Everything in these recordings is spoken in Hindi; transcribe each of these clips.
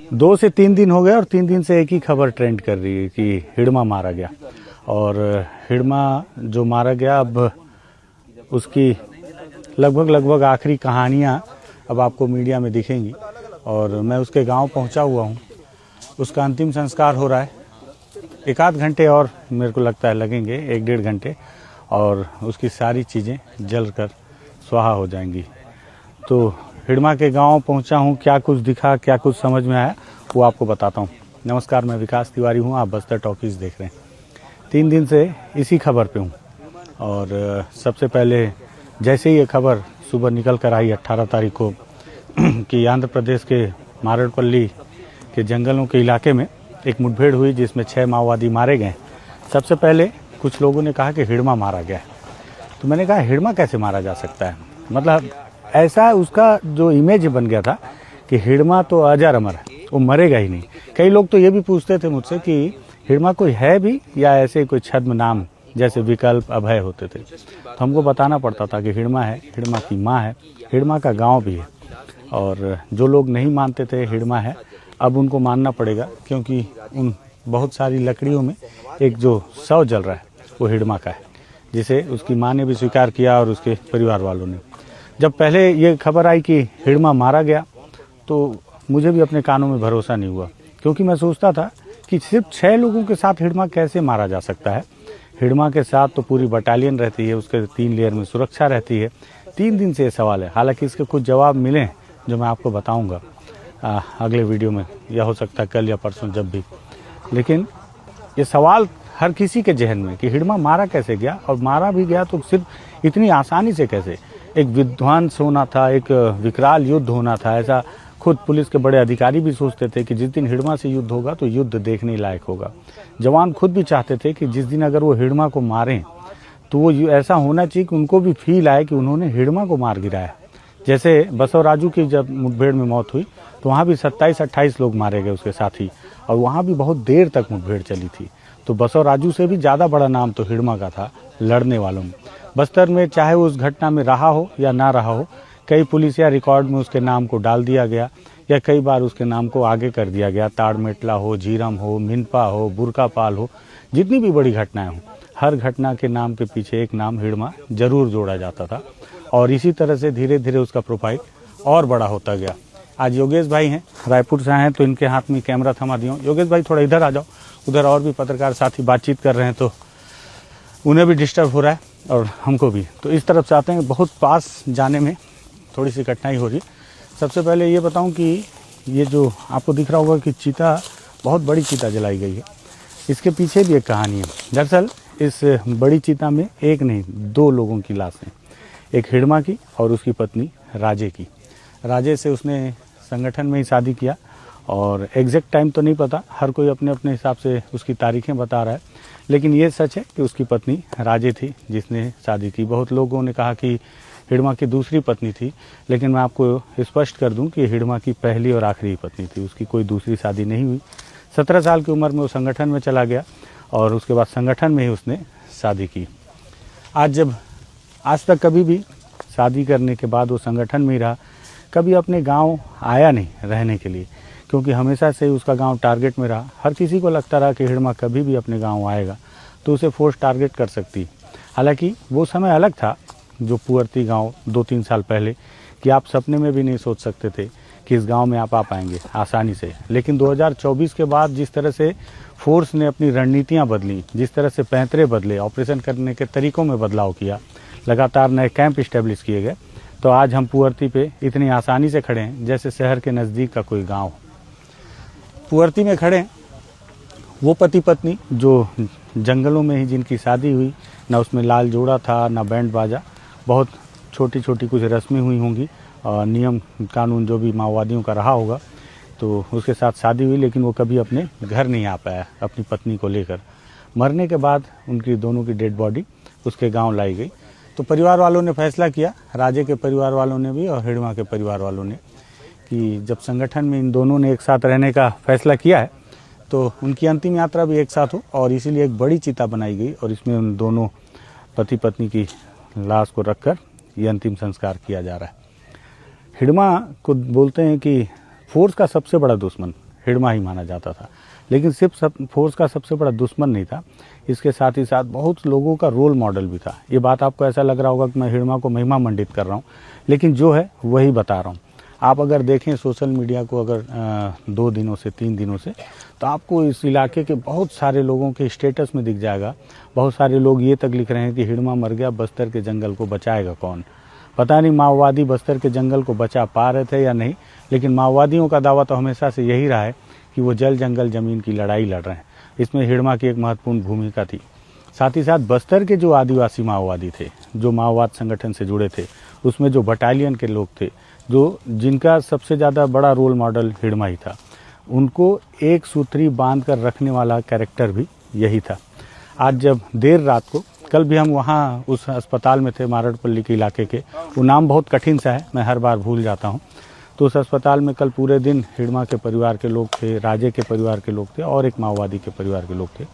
2 से 3 दिन हो गए और 3 दिन से एक ही खबर ट्रेंड कर रही है कि हिडमा मारा गया। और हिडमा जो मारा गया, अब उसकी लगभग आखिरी कहानियाँ अब आपको मीडिया में दिखेंगी। और मैं उसके गांव पहुंचा हुआ हूं, उसका अंतिम संस्कार हो रहा है। 1-8 घंटे और मेरे को लगता है लगेंगे, 1-1.5 घंटे, और उसकी सारी चीज़ें जलकर स्वाहा हो जाएंगी। तो हिडमा के गांव पहुंचा हूं, क्या कुछ दिखा, क्या कुछ समझ में आया, वो आपको बताता हूं। नमस्कार, मैं विकास तिवारी हूं, आप बस्तर टॉकीज देख रहे हैं। 3 दिन से इसी खबर पे हूं। और सबसे पहले जैसे ही ये खबर सुबह निकल कर आई 18 तारीख को कि आंध्र प्रदेश के मारेडपल्ली के जंगलों के इलाके में एक मुठभेड़ हुई जिसमें 6 माओवादी मारे गए। सबसे पहले कुछ लोगों ने कहा कि हिडमा मारा गया। तो मैंने कहा हिडमा कैसे मारा जा सकता है, मतलब ऐसा उसका जो इमेज बन गया था कि हिडमा तो अजर अमर है, वो मरेगा ही नहीं। कई लोग तो ये भी पूछते थे मुझसे कि हिडमा कोई है भी या ऐसे कोई छद्म नाम जैसे विकल्प, अभय होते थे। तो हमको बताना पड़ता था कि हिडमा है, हिडमा की माँ है, हिडमा का गांव भी है। और जो लोग नहीं मानते थे हिडमा है, अब उनको मानना पड़ेगा, क्योंकि उन बहुत सारी लकड़ियों में एक जो शव जल रहा है वो हिडमा का है, जिसे उसकी माँ ने भी स्वीकार किया और उसके परिवार वालों ने। जब पहले ये खबर आई कि हिडमा मारा गया तो मुझे भी अपने कानों में भरोसा नहीं हुआ, क्योंकि मैं सोचता था कि सिर्फ 6 लोगों के साथ हिडमा कैसे मारा जा सकता है। हिडमा के साथ तो पूरी बटालियन रहती है, उसके 3 लेयर में सुरक्षा रहती है। 3 दिन से ये सवाल है। हालांकि इसके कुछ जवाब मिले जो मैं आपको बताऊंगा अगले वीडियो में, या हो सकता है कल या परसों, जब भी। लेकिन ये सवाल हर किसी के जहन में कि हिडमा मारा कैसे गया, और मारा भी गया तो सिर्फ इतनी आसानी से कैसे। एक विध्वंस होना था, एक विकराल युद्ध होना था, ऐसा खुद पुलिस के बड़े अधिकारी भी सोचते थे कि जिस दिन हिडमा से युद्ध होगा तो युद्ध देखने लायक होगा। जवान खुद भी चाहते थे कि जिस दिन अगर वो हिडमा को मारें तो वो ऐसा होना चाहिए कि उनको भी फील आए कि उन्होंने हिडमा को मार गिराया। जैसे बसवराजू की जब मुठभेड़ में मौत हुई तो वहाँ भी 27-28 लोग मारे गए उसके साथी, और वहाँ भी बहुत देर तक मुठभेड़ चली थी। तो बसवराजू से भी ज़्यादा बड़ा नाम तो हिडमा का था लड़ने वालों में। बस्तर में चाहे वो उस घटना में रहा हो या ना रहा हो, कई पुलिसिया रिकॉर्ड में उसके नाम को डाल दिया गया, या कई बार उसके नाम को आगे कर दिया गया। ताड़मेटला हो, झीरम हो, मिनपा हो, बुरकापाल हो, जितनी भी बड़ी घटनाएं हों, हर घटना के नाम के पीछे एक नाम हिडमा जरूर जोड़ा जाता था। और इसी तरह से धीरे धीरे उसका प्रोफाइल और बड़ा होता गया। आज योगेश भाई हैं, रायपुर से आए हैं, तो इनके हाथ में कैमरा थमा दिया हूं। योगेश भाई थोड़ा इधर आ जाओ, उधर और भी पत्रकार साथी बातचीत कर रहे हैं तो उन्हें भी डिस्टर्ब हो रहा है और हमको भी। तो इस तरफ से आते हैं, बहुत पास जाने में थोड़ी सी कठिनाई हो रही है। सबसे पहले ये बताऊं कि ये जो आपको दिख रहा होगा कि चीता, बहुत बड़ी चीता जलाई गई है, इसके पीछे भी एक कहानी है। दरअसल इस बड़ी चीता में एक नहीं 2 लोगों की लाश है, एक हिडमा की और उसकी पत्नी राजे की। राजे से उसने संगठन में ही शादी किया, और एग्जैक्ट टाइम तो नहीं पता, हर कोई अपने अपने हिसाब से उसकी तारीखें बता रहा है, लेकिन ये सच है कि उसकी पत्नी राजे थी जिसने शादी की। बहुत लोगों ने कहा कि हिडमा की दूसरी पत्नी थी, लेकिन मैं आपको स्पष्ट कर दूं कि हिडमा की पहली और आखिरी पत्नी थी, उसकी कोई दूसरी शादी नहीं हुई। 17 साल की उम्र में वो संगठन में चला गया और उसके बाद संगठन में ही उसने शादी की। आज तक कभी भी शादी करने के बाद वो संगठन में ही रहा, कभी अपने गांव आया नहीं रहने के लिए, क्योंकि हमेशा से उसका गांव टारगेट में रहा। हर किसी को लगता रहा कि हिडमा कभी भी अपने गांव आएगा तो उसे फोर्स टारगेट कर सकती। हालांकि वो समय अलग था, जो पुअर्ती गांव 2-3 साल पहले, कि आप सपने में भी नहीं सोच सकते थे कि इस गांव में आप आ पाएंगे आसानी से। लेकिन 2024 के बाद जिस तरह से फोर्स ने अपनी रणनीतियां बदली, जिस तरह से पैंतरे बदले, ऑपरेशन करने के तरीकों में बदलाव किया, लगातार नए कैंप इस्टेब्लिश किए गए, तो आज हम पुअर्ती पे इतनी आसानी से खड़े हैं जैसे शहर के नज़दीक का कोई गांव। पुअर्ती में खड़े हैं वो पति पत्नी जो जंगलों में ही जिनकी शादी हुई, ना उसमें लाल जोड़ा था, ना बैंड बाजा, बहुत छोटी छोटी कुछ रस्में हुई होंगी, नियम कानून जो भी माओवादियों का रहा होगा, तो उसके साथ शादी हुई, लेकिन वो कभी अपने घर नहीं आ पाया अपनी पत्नी को लेकर। मरने के बाद उनकी दोनों की डेड बॉडी उसके गांव लाई गई। तो परिवार वालों ने फैसला किया, राजे के परिवार वालों ने भी और हिडमा के परिवार वालों ने, कि जब संगठन में इन दोनों ने एक साथ रहने का फैसला किया है तो उनकी अंतिम यात्रा भी एक साथ हो, और इसीलिए एक बड़ी चिता बनाई गई और इसमें उन दोनों पति पत्नी की लाश को रखकर ये अंतिम संस्कार किया जा रहा है। हिडमा को बोलते हैं कि फोर्स का सबसे बड़ा दुश्मन हिड़मा ही माना जाता था। लेकिन सिर्फ फोर्स का सबसे बड़ा दुश्मन नहीं था, इसके साथ ही साथ बहुत लोगों का रोल मॉडल भी था। ये बात आपको ऐसा लग रहा होगा कि मैं हिड़मा को महिमा मंडित कर रहा हूँ, लेकिन जो है वही बता रहा हूँ। आप अगर देखें सोशल मीडिया को अगर 2 दिनों से 3 दिनों से, तो आपको इस इलाके के बहुत सारे लोगों के स्टेटस में दिख जाएगा। बहुत सारे लोग ये तक लिख रहे हैं कि हिड़मा मर गया, बस्तर के जंगल को बचाएगा कौन। पता नहीं माओवादी बस्तर के जंगल को बचा पा रहे थे या नहीं, लेकिन माओवादियों का दावा तो हमेशा से यही रहा है कि वो जल जंगल जमीन की लड़ाई लड़ रहे हैं। इसमें हिड़मा की एक महत्वपूर्ण भूमिका थी। साथ ही साथ बस्तर के जो आदिवासी माओवादी थे, जो माओवाद संगठन से जुड़े थे, उसमें जो बटालियन के लोग थे, जो जिनका सबसे ज़्यादा बड़ा रोल मॉडल हिड़मा ही था, उनको एक सूत्री बांध कर रखने वाला कैरेक्टर भी यही था। आज जब देर रात को, कल भी हम वहाँ उस अस्पताल में थे मारड़पल्ली के इलाके के, वो नाम बहुत कठिन सा है, मैं हर बार भूल जाता हूँ। तो उस अस्पताल में कल पूरे दिन हिड़मा के परिवार के लोग थे, राजे के परिवार के लोग थे और एक माओवादी के परिवार के लोग थे।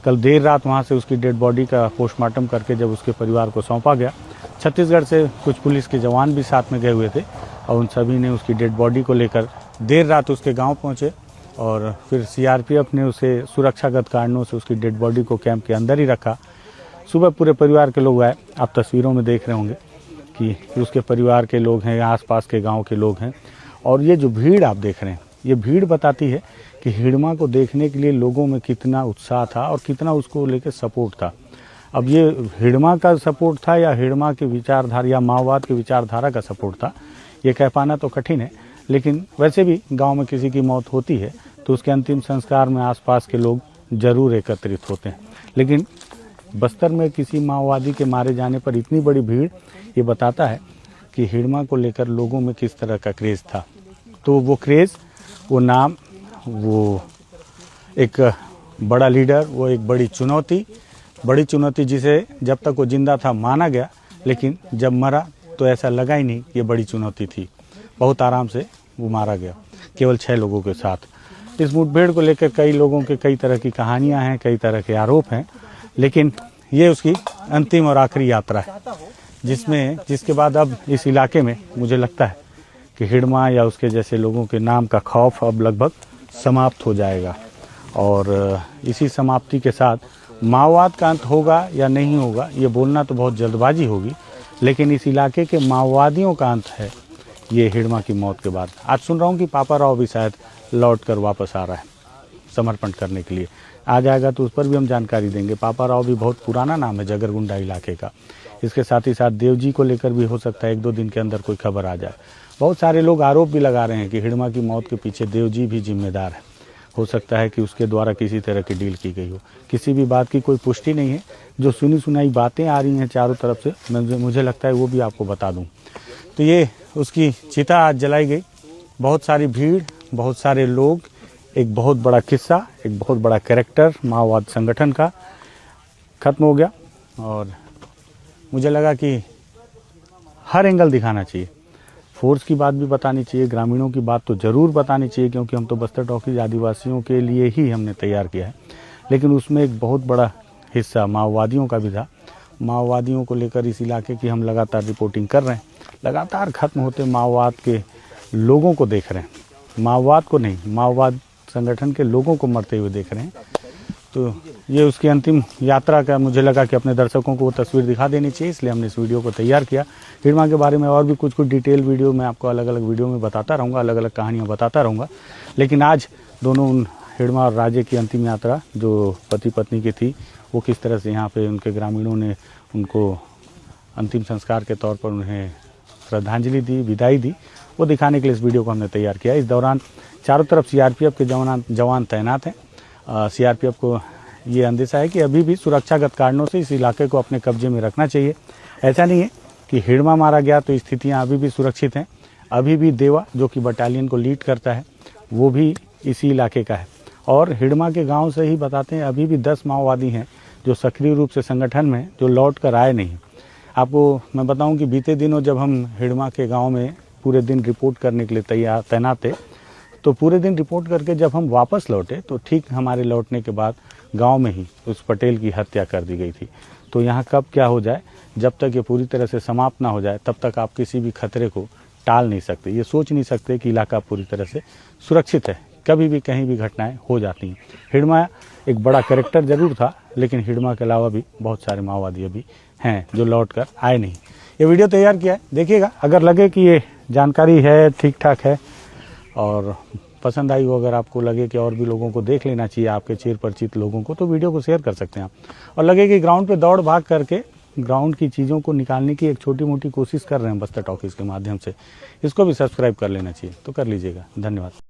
कल देर रात वहाँ से उसकी डेड बॉडी का पोस्टमार्टम करके जब उसके परिवार को सौंपा गया, छत्तीसगढ़ से कुछ पुलिस के जवान भी साथ में गए हुए थे और उन सभी ने उसकी डेड बॉडी को लेकर देर रात उसके गांव पहुंचे और फिर सीआरपीएफ ने उसे सुरक्षागत कारणों से उसकी डेड बॉडी को कैंप के अंदर ही रखा। सुबह पूरे परिवार के लोग आए, आप तस्वीरों में देख रहे होंगे कि उसके परिवार के लोग हैं, आसपास के गांव के लोग हैं। और ये जो भीड़ आप देख रहे हैं, ये भीड़ बताती है कि हिड़मा को देखने के लिए लोगों में कितना उत्साह था और कितना उसको लेकर सपोर्ट था। अब ये हिड़मा का सपोर्ट था या हिड़मा की विचारधारा या माओवाद की विचारधारा का सपोर्ट था, ये कह पाना तो कठिन है। लेकिन वैसे भी गांव में किसी की मौत होती है तो उसके अंतिम संस्कार में आसपास के लोग जरूर एकत्रित होते हैं। लेकिन बस्तर में किसी माओवादी के मारे जाने पर इतनी बड़ी भीड़, ये बताता है कि हिड़मा को लेकर लोगों में किस तरह का क्रेज़ था। तो वो क्रेज़, वो नाम, वो एक बड़ा लीडर, वो एक बड़ी चुनौती जिसे जब तक वो जिंदा था माना गया, लेकिन जब मरा तो ऐसा लगा ही नहीं कि ये बड़ी चुनौती थी। बहुत आराम से वो मारा गया, केवल 6 लोगों के साथ। इस मुठभेड़ को लेकर कई लोगों के कई तरह की कहानियां हैं, कई तरह के आरोप हैं, लेकिन ये उसकी अंतिम और आखिरी यात्रा है, जिसके बाद अब इस इलाके में मुझे लगता है कि हिड़मा या उसके जैसे लोगों के नाम का खौफ अब लगभग समाप्त हो जाएगा। और इसी समाप्ति के साथ माओवाद का अंत होगा या नहीं होगा, ये बोलना तो बहुत जल्दबाजी होगी, लेकिन इस इलाके के माओवादियों का अंत है ये हिड़मा की मौत के बाद। आज सुन रहा हूँ कि पापा राव भी शायद लौट कर वापस आ रहा है समर्पण करने के लिए। आ जाएगा तो उस पर भी हम जानकारी देंगे। पापा राव भी बहुत पुराना नाम है जगरगुंडा इलाके का। इसके साथ ही साथ देवजी को लेकर भी हो सकता है 1-2 दिन के अंदर कोई खबर आ जाए। बहुत सारे लोग आरोप भी लगा रहे हैं कि हिड़मा की मौत के पीछे देवजी भी जिम्मेदार है। हो सकता है कि उसके द्वारा किसी तरह की डील की गई हो। किसी भी बात की कोई पुष्टि नहीं है, जो सुनी सुनाई बातें आ रही हैं चारों तरफ से, मुझे लगता है वो भी आपको बता दूं। तो ये उसकी चिता आज जलाई गई। बहुत सारी भीड़, बहुत सारे लोग, एक बहुत बड़ा किस्सा, एक बहुत बड़ा कैरेक्टर माओवाद संगठन का खत्म हो गया। और मुझे लगा कि हर एंगल दिखाना चाहिए, फोर्स की बात भी बतानी चाहिए, ग्रामीणों की बात तो ज़रूर बतानी चाहिए, क्योंकि हम तो बस्तर टॉकीज आदिवासियों के लिए ही हमने तैयार किया है। लेकिन उसमें एक बहुत बड़ा हिस्सा माओवादियों का भी था। माओवादियों को लेकर इस इलाके की हम लगातार रिपोर्टिंग कर रहे हैं। लगातार खत्म होते माओवाद के लोगों को देख रहे हैं, माओवाद को नहीं, माओवाद संगठन के लोगों को मरते हुए देख रहे हैं। तो ये उसकी अंतिम यात्रा का मुझे लगा कि अपने दर्शकों को वो तस्वीर दिखा देनी चाहिए, इसलिए हमने इस वीडियो को तैयार किया। हिड़मा के बारे में और भी कुछ डिटेल वीडियो मैं आपको अलग अलग वीडियो में बताता रहूँगा, अलग अलग कहानियाँ बताता रहूँगा। लेकिन आज दोनों हिड़मा और राजे की अंतिम यात्रा जो पति पत्नी की थी, वो किस तरह से यहाँ पे उनके ग्रामीणों ने उनको अंतिम संस्कार के तौर पर उन्हें श्रद्धांजलि दी, विदाई दी, वो दिखाने के लिए इस वीडियो को हमने तैयार किया। इस दौरान चारों तरफ सीआरपीएफ के जवान तैनात हैं। सीआरपीएफ को ये अंदेशा है कि अभी भी सुरक्षागत कारणों से इस इलाके को अपने कब्जे में रखना चाहिए। ऐसा नहीं है कि हिड़मा मारा गया तो स्थितियाँ अभी भी सुरक्षित हैं। अभी भी देवा, जो कि बटालियन को लीड करता है, वो भी इसी इलाके का है। और हिड़मा के गांव से ही बताते हैं अभी भी 10 माओवादी हैं जो सक्रिय रूप से संगठन में, जो लौट कर आए नहीं। आपको मैं बताऊं कि बीते दिनों जब हम हिड़मा के गांव में पूरे दिन रिपोर्ट करने के लिए तैनात थे, तो पूरे दिन रिपोर्ट करके जब हम वापस लौटे तो ठीक हमारे लौटने के बाद गांव में ही उस पटेल की हत्या कर दी गई थी। तो यहाँ कब क्या हो जाए, जब तक ये पूरी तरह से समाप्त ना हो जाए, तब तक आप किसी भी खतरे को टाल नहीं सकते, ये सोच नहीं सकते कि इलाका पूरी तरह से सुरक्षित है, कभी भी कहीं भी घटनाएं हो जाती हैं। हिडमा एक बड़ा कैरेक्टर जरूर था, लेकिन हिडमा के अलावा भी बहुत सारे माओवादी अभी हैं जो लौट कर आए नहीं। ये वीडियो तैयार किया है, देखिएगा। अगर लगे कि ये जानकारी है, ठीक ठाक है और पसंद आई हो, अगर आपको लगे कि और भी लोगों को देख लेना चाहिए, आपके चिर परिचित लोगों को, तो वीडियो को शेयर कर सकते हैं आप। और लगे कि ग्राउंड पे दौड़ भाग करके ग्राउंड की चीज़ों को निकालने की एक छोटी मोटी कोशिश कर रहे हैं बस्तर टॉकीज के माध्यम से, इसको भी सब्सक्राइब कर लेना चाहिए, तो कर लीजिएगा। धन्यवाद।